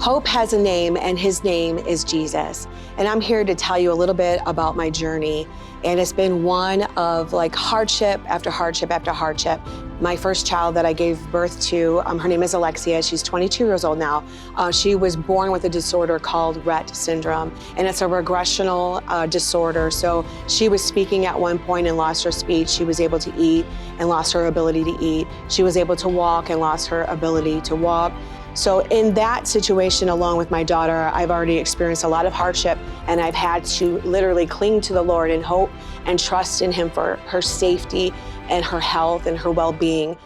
Hope has a name, and his name is Jesus. And I'm here to tell you a little bit about my journey. And it's been one of like hardship after hardship after hardship. My first child that I gave birth to, her name is Alexia. She's 22 years old now. She was born with a disorder called Rett syndrome, and it's a regressional disorder. So she was speaking at one point and lost her speech. She was able to eat and lost her ability to eat. She was able to walk and lost her ability to walk. So in that situation, along with my daughter, I've already experienced a lot of hardship, and I've had to literally cling to the Lord and hope and trust in him for her safety and her health and her well-being.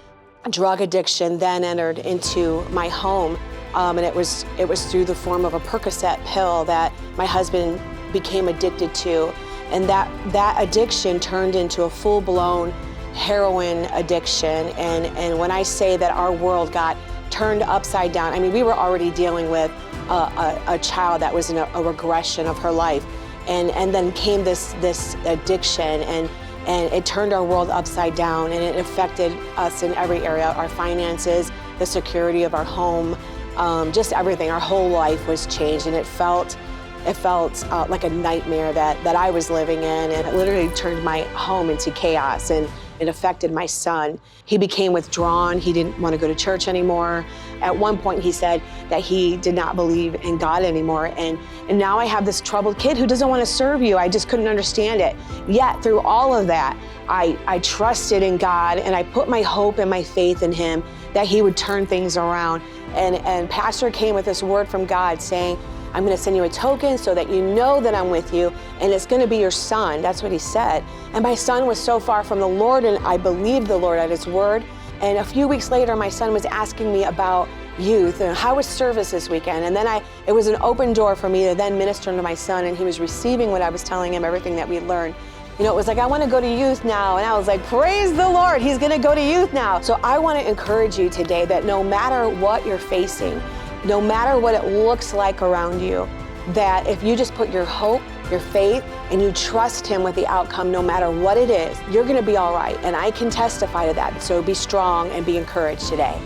Drug addiction then entered into my home, and it was through the form of a Percocet pill that my husband became addicted to. And that addiction turned into a full-blown heroin addiction. And when I say that our world got turned upside down, I mean, we were already dealing with a child that was in a regression of her life. And then came this addiction, and it turned our world upside down, and it affected us in every area, our finances, the security of our home, just everything. Our whole life was changed, and it felt like a nightmare that I was living in, and it literally turned my home into chaos, and it affected my son. He became withdrawn. He didn't want to go to church anymore. At one point, he said that he did not believe in God anymore. And now I have this troubled kid who doesn't want to serve you. I just couldn't understand it. Yet through all of that, I trusted in God, and I put my hope and my faith in him that he would turn things around. And Pastor came with this word from God saying, I'm going to send you a token so that you know that I'm with you, and it's going to be your son. That's what he said. And my son was so far from the Lord, and I believed the Lord at his word. And a few weeks later, my son was asking me about youth and how was service this weekend. And then it was an open door for me to then minister to my son, and he was receiving what I was telling him, everything that we learned. You know, it was like, I want to go to youth now. And I was like, praise the Lord, he's going to go to youth now. So I want to encourage you today that no matter what you're facing, no matter what it looks like around you, that if you just put your hope, your faith, and you trust him with the outcome, no matter what it is, you're going to be all right. And I can testify to that. So be strong and be encouraged today.